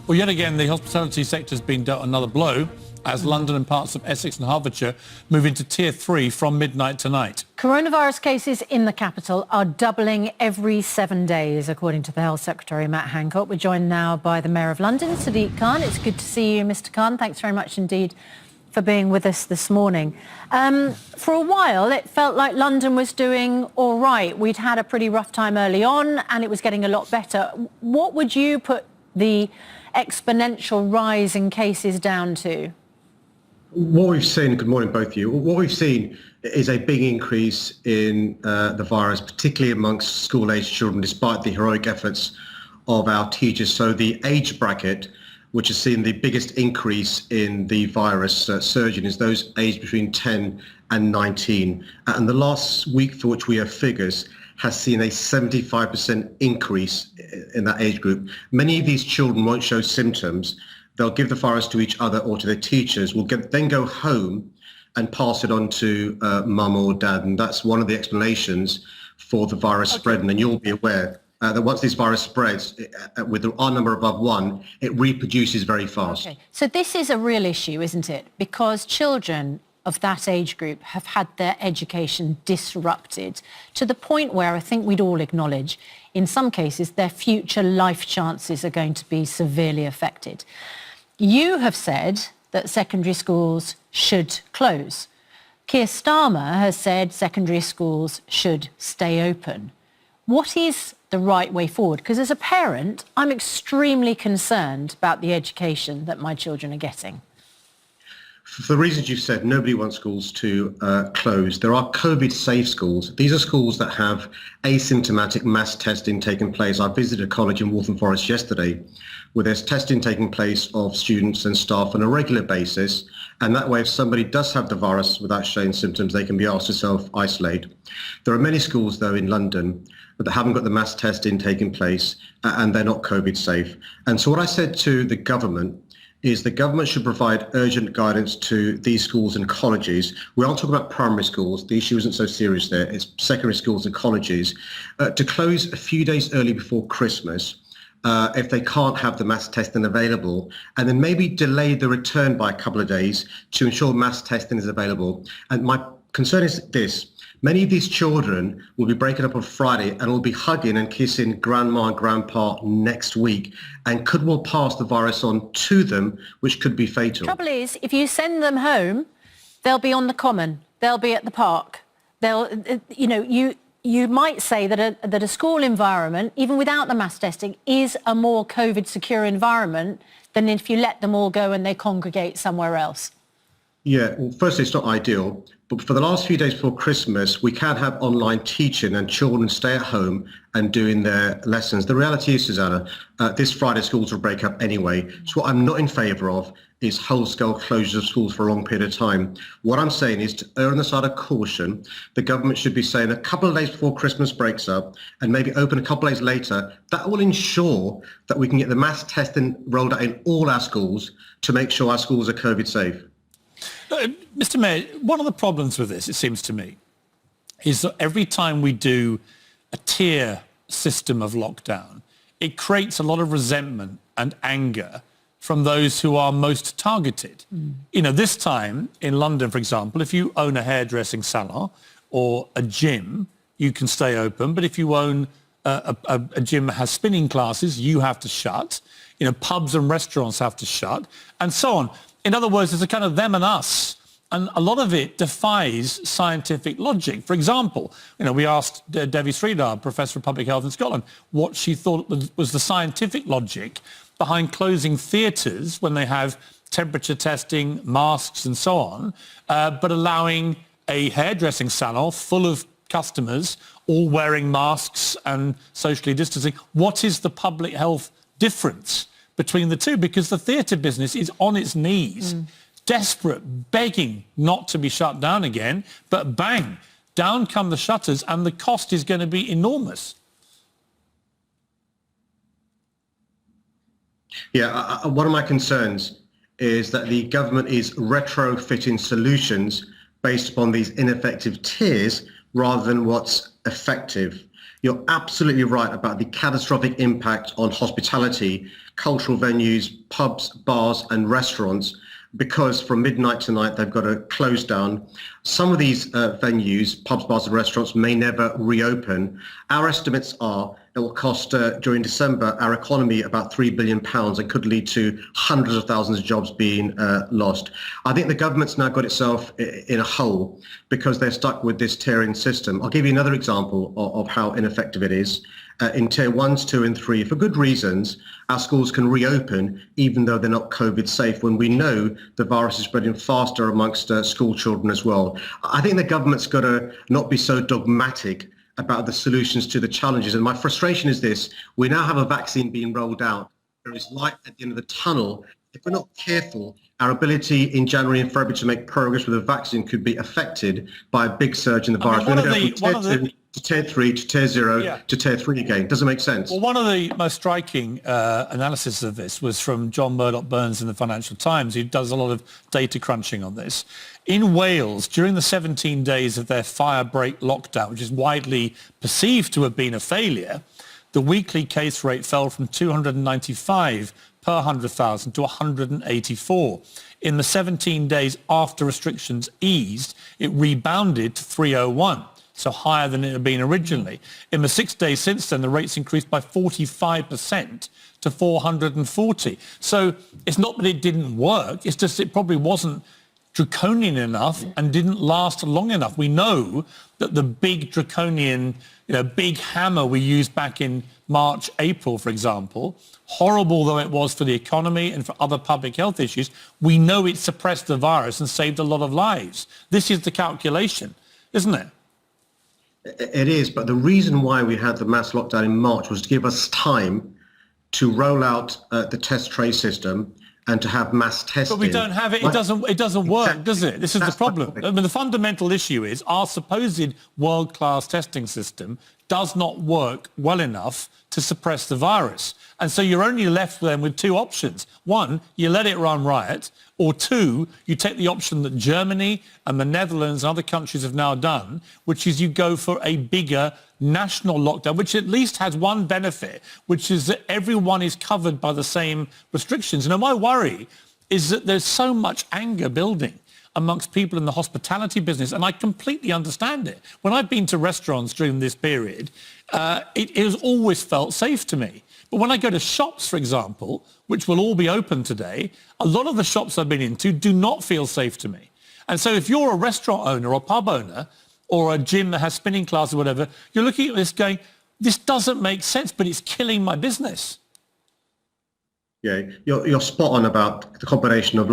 Well, yet again, the hospitality sector has been dealt another blow as London and parts of Essex and Hertfordshire move into Tier 3 from midnight tonight. Coronavirus cases in the capital are doubling every 7 days, according to the Health Secretary, Matt Hancock. We're joined now by the Mayor of London, Sadiq Khan. It's good to see you, Mr. Khan. Thanks very much indeed for being with us this morning. For a while, it felt like London was doing all right. We'd had a pretty rough time early on, and it was getting a lot better. What would you put the exponential rise in cases down to? What we've seen, good morning both of you, what we've seen is a big increase in the virus, particularly amongst school-aged children, despite the heroic efforts of our teachers. So the age bracket, which has seen the biggest increase in the virus surging, is those aged between 10 and 19. And the last week for which we have figures has seen a 75% increase in that age group. Many of these children won't show symptoms. They'll give the virus to each other or to their teachers, will then go home and pass it on to mum or dad. And that's one of the explanations for the virus spreading. And you'll be aware that once this virus spreads, with our number above 1, it reproduces very fast. Okay. So this is a real issue, isn't it? Because children of that age group have had their education disrupted to the point where I think we'd all acknowledge, in some cases, their future life chances are going to be severely affected. You have said that secondary schools should close. Keir Starmer has said secondary schools should stay open. What is the right way forward? Because as a parent, I'm extremely concerned about the education that my children are getting. For the reasons you've said, nobody wants schools to close. There are COVID-safe schools. These are schools that have asymptomatic mass testing taking place. I visited a college in Waltham Forest yesterday where there's testing taking place of students and staff on a regular basis. And that way, if somebody does have the virus without showing symptoms, they can be asked to self-isolate. There are many schools, though, in London that haven't got the mass testing taking place and they're not COVID-safe. And so what I said to the government is the government should provide urgent guidance to these schools and colleges. We aren't talking about primary schools. The issue isn't so serious there. It's secondary schools and colleges to close a few days early before Christmas if they can't have the mass testing available, and then maybe delay the return by a couple of days to ensure mass testing is available. And my concern is this. Many of these children will be breaking up on Friday and will be hugging and kissing grandma and grandpa next week and could well pass the virus on to them, which could be fatal. The trouble is, if you send them home, they'll be on the common, they'll be at the park. You might say that a school environment, even without the mass testing, is a more COVID secure environment than if you let them all go and they congregate somewhere else. Yeah, well, firstly, it's not ideal, but for the last few days before Christmas, we can have online teaching and children stay at home and doing their lessons. The reality is, Susanna, this Friday schools will break up anyway. So what I'm not in favour of is whole-scale closures of schools for a long period of time. What I'm saying is to err on the side of caution. The government should be saying a couple of days before Christmas breaks up and maybe open a couple of days later. That will ensure that we can get the mass testing rolled out in all our schools to make sure our schools are COVID safe. Mr. Mayor, one of the problems with this, it seems to me, is that every time we do a tier system of lockdown, it creates a lot of resentment and anger from those who are most targeted. You know, this time in London, for example, if you own a hairdressing salon or a gym, you can stay open. But if you own a gym that has spinning classes, you have to shut. You know, pubs and restaurants have to shut, and so on. In other words, there's a kind of them and us, and a lot of it defies scientific logic. For example, you know, we asked Devi Sridhar, Professor of Public Health in Scotland, what she thought was the scientific logic behind closing theatres when they have temperature testing, masks and so on, but allowing a hairdressing salon full of customers all wearing masks and socially distancing. What is the public health difference between the two? Because the theatre business is on its knees, desperate, begging not to be shut down again, but bang, down come the shutters and the cost is going to be enormous. Yeah, one of my concerns is that the government is retrofitting solutions based upon these ineffective tiers rather than what's effective. You're absolutely right about the catastrophic impact on hospitality, cultural venues, pubs, bars and restaurants, because from midnight tonight they've got to close down. Some of these venues, pubs, bars and restaurants, may never reopen. Our estimates are it will cost during December our economy about £3 billion and could lead to hundreds of thousands of jobs being lost. I think the government's now got itself in a hole because they're stuck with this tiering system. I'll give you another example of how ineffective it is. In tier 1s, 2 and 3, for good reasons, our schools can reopen even though they're not COVID safe when we know the virus is spreading faster amongst school children as well. I think the government's got to not be so dogmatic about the solutions to the challenges. And my frustration is this: we now have a vaccine being rolled out. There is light at the end of the tunnel. If we're not careful, our ability in January and February to make progress with the vaccine could be affected by a big surge in the virus. We're going to go from tier 2 to tier 3 to tier 0 to tier 3 again. Doesn't make sense. Well, one of the most striking analysis of this was from John Murdoch-Burns in the Financial Times. He does a lot of data crunching on this. In Wales, during the 17 days of their firebreak lockdown, which is widely perceived to have been a failure, the weekly case rate fell from 295 per 100,000 to 184. In the 17 days after restrictions eased, it rebounded to 301, so higher than it had been originally. In the 6 days since then, the rates increased by 45% to 440. So it's not that it didn't work, it's just it probably wasn't draconian enough and didn't last long enough. We know that the big draconian, big hammer we used back in March, April, for example, horrible though it was for the economy and for other public health issues, we know it suppressed the virus and saved a lot of lives. This is the calculation, isn't it? It is, but the reason why we had the mass lockdown in March was to give us time to roll out the test trace system and to have mass testing. But we don't have it. It doesn't work, does it? This is the problem. I mean, the fundamental issue is our supposed world-class testing system does not work well enough to suppress the virus. And so you're only left then with two options. One, you let it run riot, or two, you take the option that Germany and the Netherlands and other countries have now done, which is you go for a bigger national lockdown, which at least has one benefit, which is that everyone is covered by the same restrictions. Now, my worry is that there's so much anger building amongst people in the hospitality business, and I completely understand it. When I've been to restaurants during this period, it has always felt safe to me. But when I go to shops, for example, which will all be open today, a lot of the shops I've been into do not feel safe to me. And so if you're a restaurant owner or pub owner or a gym that has spinning classes or whatever, you're looking at this going, this doesn't make sense, but it's killing my business. Yeah, you're spot on about the combination of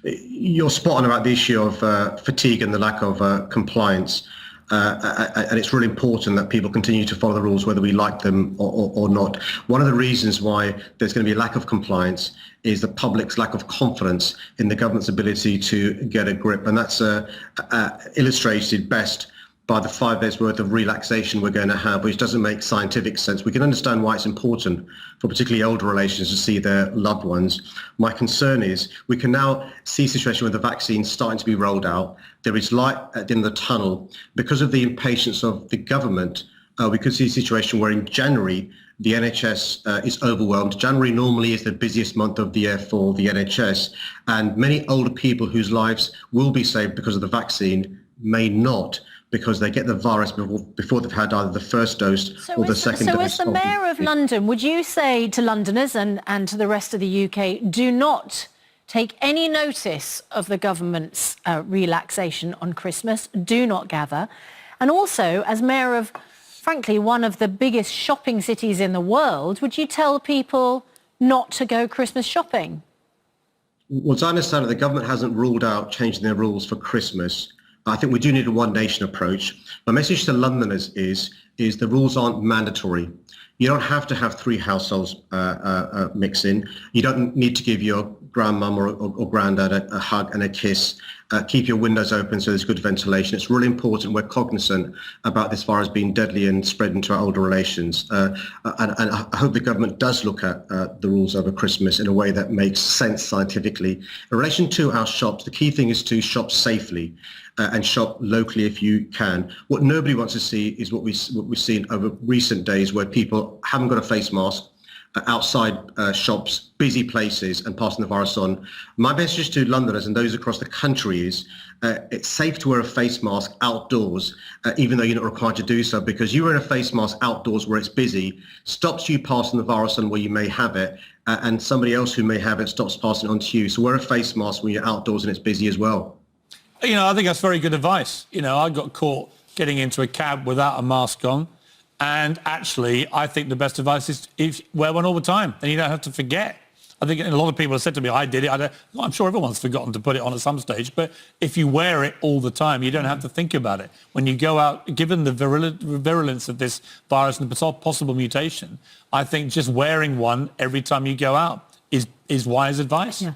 you're spot on about the issue of fatigue and the lack of compliance. And it's really important that people continue to follow the rules whether we like them or not. One of the reasons why there's going to be a lack of compliance is the public's lack of confidence in the government's ability to get a grip. And that's illustrated best by the 5 days worth of relaxation we're going to have, which doesn't make scientific sense. We can understand why it's important for particularly older relations to see their loved ones. My concern is we can now see a situation where the vaccine's starting to be rolled out. There is light at the end of the tunnel. Because of the impatience of the government, we could see a situation where in January, the NHS is overwhelmed. January normally is the busiest month of the year for the NHS, and many older people whose lives will be saved because of the vaccine may not, because they get the virus before they've had either the first dose or the second dose. So as the Mayor of London, would you say to Londoners and to the rest of the UK, do not take any notice of the government's relaxation on Christmas, do not gather? And also, as Mayor of, frankly, one of the biggest shopping cities in the world, would you tell people not to go Christmas shopping? Well, as I understand it, the government hasn't ruled out changing their rules for Christmas. I think we do need a one nation approach. My message to Londoners is the rules aren't mandatory. You don't have to have three households mix in. You don't need to give your grandmum or granddad a hug and a kiss. Keep your windows open so there's good ventilation. It's really important we're cognizant about this virus being deadly and spreading to our older relations. And I hope the government does look at the rules over Christmas in a way that makes sense scientifically. In relation to our shops, the key thing is to shop safely and shop locally if you can. What nobody wants to see is what we've seen over recent days where people haven't got a face mask, outside shops, busy places, and passing the virus on. My message to Londoners and those across the country is it's safe to wear a face mask outdoors, even though you're not required to do so, because you wearing a face mask outdoors where it's busy stops you passing the virus on where you may have it, and somebody else who may have it stops passing it on to you. So wear a face mask when you're outdoors and it's busy as well. You know, I think that's very good advice. You know, I got caught getting into a cab without a mask on. And actually, I think the best advice is wear one all the time, and you don't have to forget. I think a lot of people have said to me, I did it. I'm sure everyone's forgotten to put it on at some stage, but if you wear it all the time, you don't have to think about it. When you go out, given the virulence of this virus and the possible mutation, I think just wearing one every time you go out is wise advice. Yeah.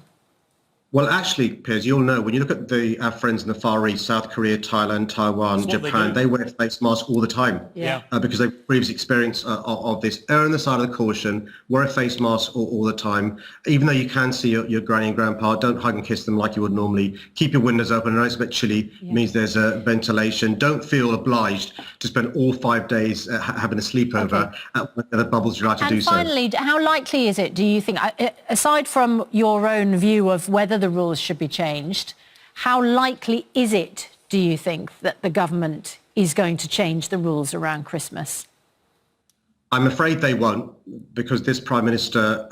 Well, actually, Piers, you'll know, when you look at our friends in the Far East, South Korea, Thailand, Taiwan, Japan, they wear face masks all the time because they've previous experience of this. Err on the side of the caution, wear a face mask all the time. Even though you can see your granny and grandpa, don't hug and kiss them like you would normally. Keep your windows open. I know it's a bit chilly, means there's ventilation. Don't feel obliged to spend all 5 days having a sleepover at the bubbles you like to do so. And finally, how likely is it, do you think, aside from your own view of whether the rules should be changed, how likely is it, do you think, that the government is going to change the rules around Christmas? I'm afraid they won't, because this Prime Minister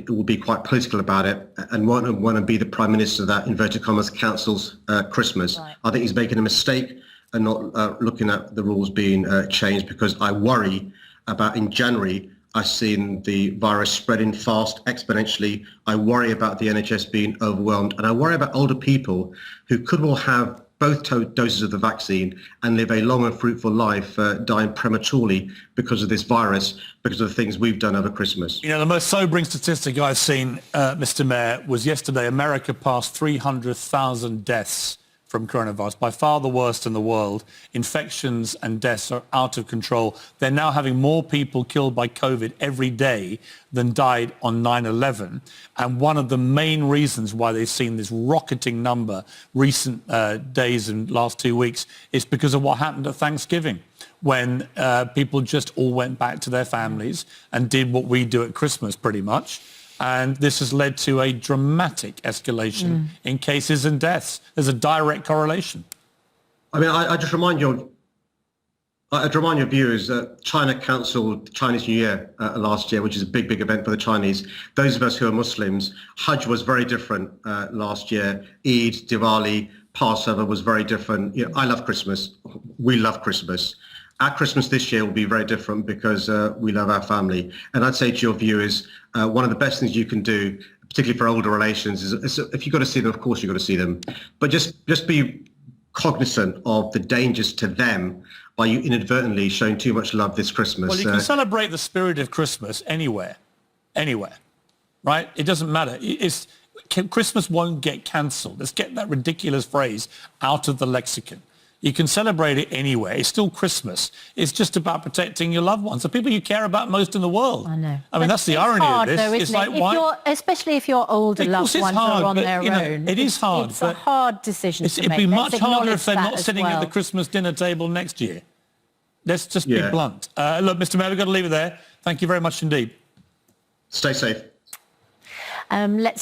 will be quite political about it and won't want to be the Prime Minister that, inverted commas, cancels Christmas. Right. I think he's making a mistake and not looking at the rules being changed, because I worry about, in January, I've seen the virus spreading fast, exponentially. I worry about the NHS being overwhelmed, and I worry about older people who could well have both doses of the vaccine and live a long and fruitful life, dying prematurely because of this virus, because of the things we've done over Christmas. You know, the most sobering statistic I've seen, Mr. Mayor, was yesterday. America passed 300,000 deaths from coronavirus, by far the worst in the world. Infections and deaths are out of control. They're now having more people killed by COVID every day than died on 9/11. And one of the main reasons why they've seen this rocketing number recent days and last 2 weeks is because of what happened at Thanksgiving, when people just all went back to their families and did what we do at Christmas pretty much. And this has led to a dramatic escalation in cases and deaths. There's a direct correlation. I mean, I just remind your viewers that China cancelled Chinese New Year last year, which is a big, big event for the Chinese. Those of us who are Muslims, Hajj was very different last year. Eid, Diwali, Passover was very different. You know, I love Christmas. We love Christmas. Our Christmas this year will be very different because we love our family. And I'd say to your viewers, one of the best things you can do, particularly for older relations, is if you've got to see them, of course you've got to see them. But just be cognizant of the dangers to them by you inadvertently showing too much love this Christmas. Well, you can celebrate the spirit of Christmas anywhere, right? It doesn't matter. Christmas won't get cancelled. Let's get that ridiculous phrase out of the lexicon. You can celebrate it anyway. It's still Christmas. It's just about protecting your loved ones, the people you care about most in the world. I know. I mean, that's the irony hard, of this. Though, it's like, why? Especially if your older loved ones hard, are on their you know, own. It is hard. It's a hard decision to make. It'd be much harder if they're not as sitting at the Christmas dinner table next year. Let's just be blunt. Look, Mr. Mayor, we've got to leave it there. Thank you very much indeed. Stay safe. Let's